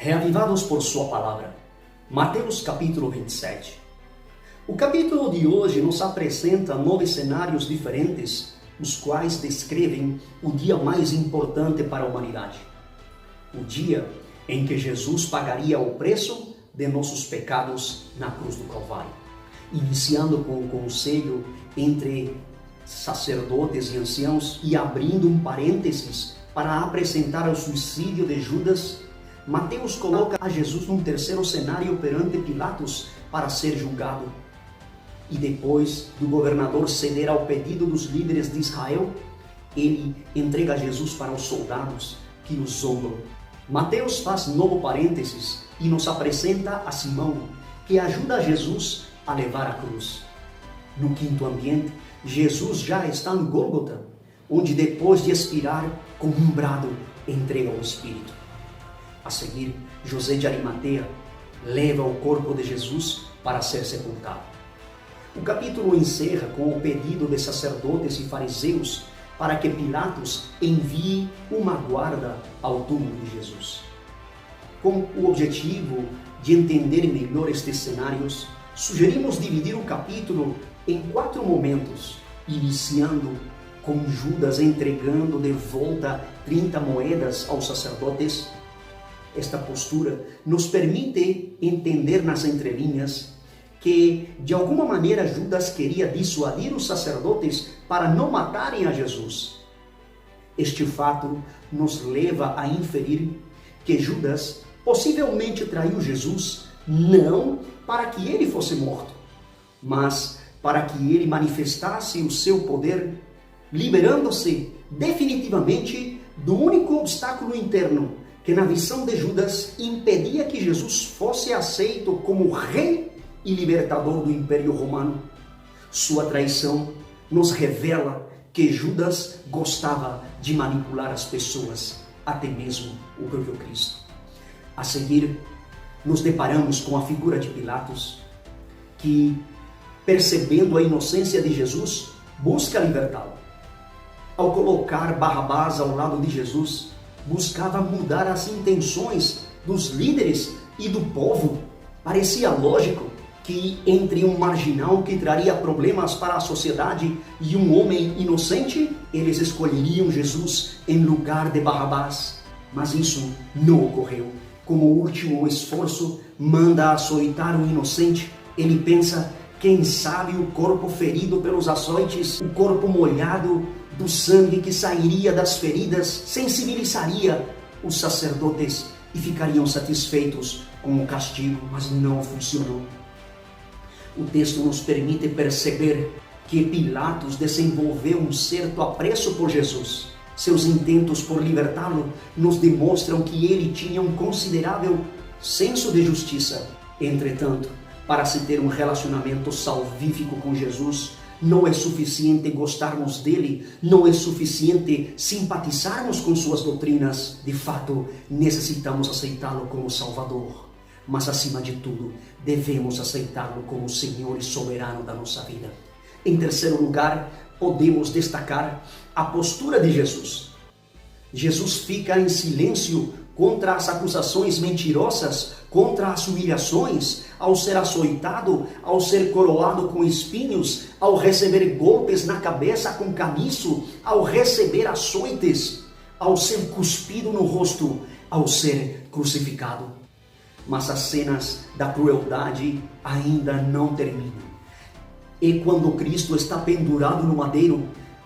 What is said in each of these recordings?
reavivados por sua palavra. Mateus capítulo 27. O capítulo de hoje nos apresenta 9 cenários diferentes, os quais descrevem o dia mais importante para a humanidade. O dia em que Jesus pagaria o preço de nossos pecados na cruz do Calvário. Iniciando com o conselho entre sacerdotes e anciãos e abrindo um parênteses para apresentar o suicídio de Judas, Mateus coloca a Jesus num terceiro cenário perante Pilatos para ser julgado. E depois do governador ceder ao pedido dos líderes de Israel, ele entrega Jesus para os soldados que o zombam. Mateus faz novo parênteses e nos apresenta a Simão, que ajuda Jesus a levar a cruz. No quinto ambiente, Jesus já está em Gólgota, onde depois de expirar, com um brado, entrega o Espírito. A seguir, José de Arimateia leva o corpo de Jesus para ser sepultado. O capítulo encerra com o pedido de sacerdotes e fariseus para que Pilatos envie uma guarda ao túmulo de Jesus. Com o objetivo de entender melhor estes cenários, sugerimos dividir o capítulo em 4 momentos, iniciando com Judas entregando de volta 30 moedas aos sacerdotes. Esta postura nos permite entender nas entrelinhas que, de alguma maneira, Judas queria dissuadir os sacerdotes para não matarem a Jesus. Este fato nos leva a inferir que Judas possivelmente traiu Jesus não para que ele fosse morto, mas para que ele manifestasse o seu poder, liberando-se definitivamente do único obstáculo interno que, na visão de Judas, impedia que Jesus fosse aceito como rei e libertador do Império Romano. Sua traição nos revela que Judas gostava de manipular as pessoas, até mesmo o próprio Cristo. A seguir, nos deparamos com a figura de Pilatos, que, percebendo a inocência de Jesus, busca libertá-lo. Ao colocar Barrabás ao lado de Jesus, buscava mudar as intenções dos líderes e do povo. Parecia lógico que entre um marginal que traria problemas para a sociedade e um homem inocente, eles escolheriam Jesus em lugar de Barrabás. Mas isso não ocorreu. Como último esforço, manda açoitar o inocente. Ele pensa, quem sabe o corpo ferido pelos açoites, o corpo molhado do sangue que sairia das feridas, sensibilizaria os sacerdotes e ficariam satisfeitos com o castigo, mas não funcionou. O texto nos permite perceber que Pilatos desenvolveu um certo apreço por Jesus. Seus intentos por libertá-lo nos demonstram que ele tinha um considerável senso de justiça. Entretanto, para se ter um relacionamento salvífico com Jesus, não é suficiente gostarmos dele, não é suficiente simpatizarmos com suas doutrinas. De fato, necessitamos aceitá-lo como Salvador. Mas, acima de tudo, devemos aceitá-lo como Senhor e soberano da nossa vida. Em terceiro lugar, podemos destacar a postura de Jesus. Jesus fica em silêncio contra as acusações mentirosas, contra as humilhações, ao ser açoitado, ao ser coroado com espinhos, ao receber golpes na cabeça com caniço, ao receber açoites, ao ser cuspido no rosto, ao ser crucificado. Mas as cenas da crueldade ainda não terminam. E quando Cristo está pendurado no madeiro,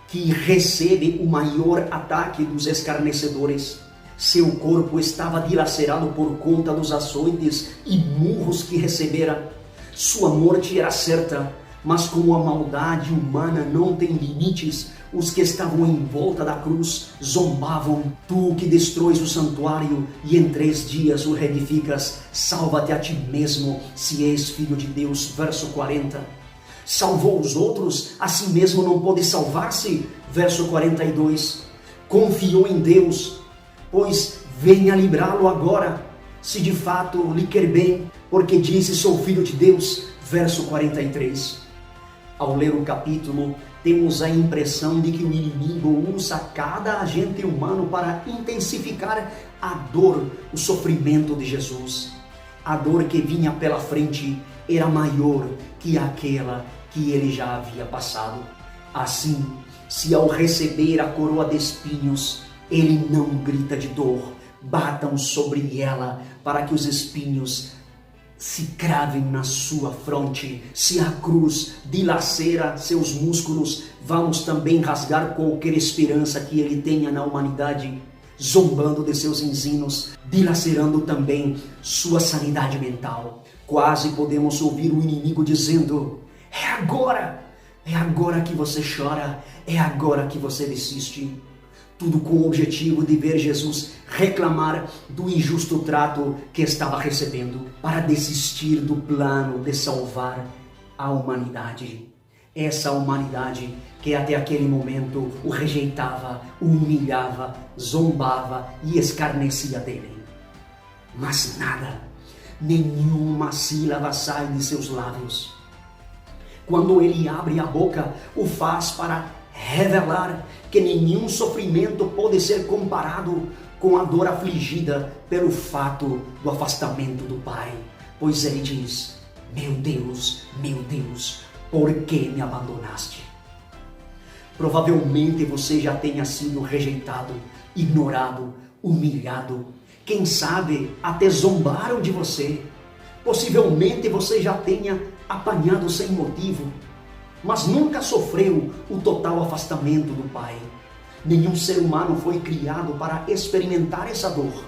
que recebe o maior ataque dos escarnecedores, seu corpo estava dilacerado por conta dos açoites e murros que recebera. Sua morte era certa, mas como a maldade humana não tem limites, os que estavam em volta da cruz zombavam. Tu que destróis o santuário e em 3 dias o reedificas, salva-te a ti mesmo, se és filho de Deus. Verso 40. Salvou os outros, a si mesmo não pode salvar-se. Verso 42. Confiou em Deus, pois venha livrá-lo agora, se de fato lhe quer bem, porque disse, sou filho de Deus. Verso 43. Ao ler o capítulo, temos a impressão de que o inimigo usa cada agente humano para intensificar a dor, o sofrimento de Jesus. A dor que vinha pela frente era maior que aquela que ele já havia passado. Assim, se ao receber a coroa de espinhos, ele não grita de dor, batam sobre ela para que os espinhos se cravem na sua fronte. Se a cruz dilacera seus músculos, vamos também rasgar qualquer esperança que ele tenha na humanidade, zombando de seus ensinos, dilacerando também sua sanidade mental. Quase podemos ouvir o inimigo dizendo: é agora que você chora, é agora que você desiste. Tudo com o objetivo de ver Jesus reclamar do injusto trato que estava recebendo, para desistir do plano de salvar a humanidade. Essa humanidade que até aquele momento o rejeitava, o humilhava, zombava e escarnecia dele. Mas nada, nenhuma sílaba sai de seus lábios. Quando ele abre a boca, o faz para revelar que nenhum sofrimento pode ser comparado com a dor afligida pelo fato do afastamento do Pai. Pois ele diz: meu Deus, por que me abandonaste? Provavelmente você já tenha sido rejeitado, ignorado, humilhado. Quem sabe até zombaram de você. Possivelmente você já tenha apanhado sem motivo, mas nunca sofreu o total afastamento do Pai. Nenhum ser humano foi criado para experimentar essa dor.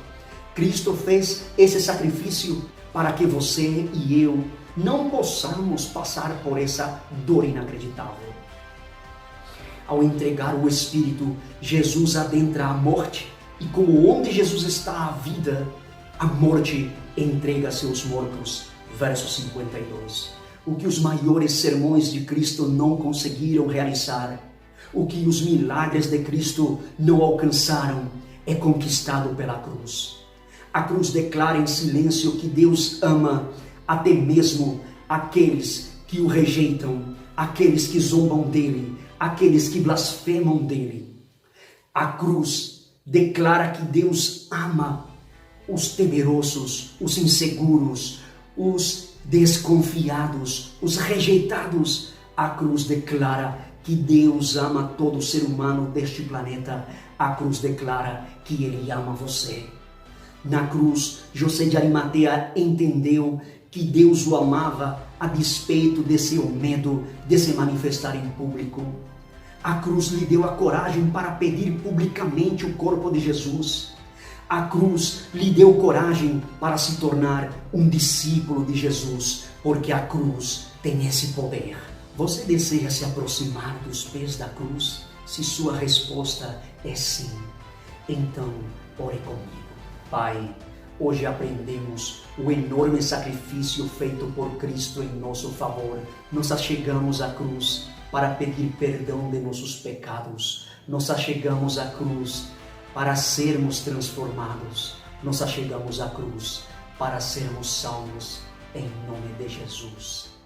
Cristo fez esse sacrifício para que você e eu não possamos passar por essa dor inacreditável. Ao entregar o Espírito, Jesus adentra a morte, e como onde Jesus está a vida, a morte entrega seus mortos. Verso 52. O que os maiores sermões de Cristo não conseguiram realizar, o que os milagres de Cristo não alcançaram, é conquistado pela cruz. A cruz declara em silêncio que Deus ama até mesmo aqueles que o rejeitam, aqueles que zombam dele, aqueles que blasfemam dele. A cruz declara que Deus ama os temerosos, os inseguros, os desconfiados, os rejeitados. A cruz declara que Deus ama todo ser humano deste planeta. A cruz declara que Ele ama você. Na cruz, José de Arimateia entendeu que Deus o amava a despeito de seu medo de se manifestar em público. A cruz lhe deu a coragem para pedir publicamente o corpo de Jesus. A cruz lhe deu coragem para se tornar um discípulo de Jesus, porque a cruz tem esse poder. Você deseja se aproximar dos pés da cruz? Se sua resposta é sim, então ore comigo. Pai, hoje aprendemos o enorme sacrifício feito por Cristo em nosso favor. Nos achegamos à cruz para pedir perdão de nossos pecados. Nos achegamos à cruz para sermos transformados. Nos achegamos à cruz para sermos salvos em nome de Jesus.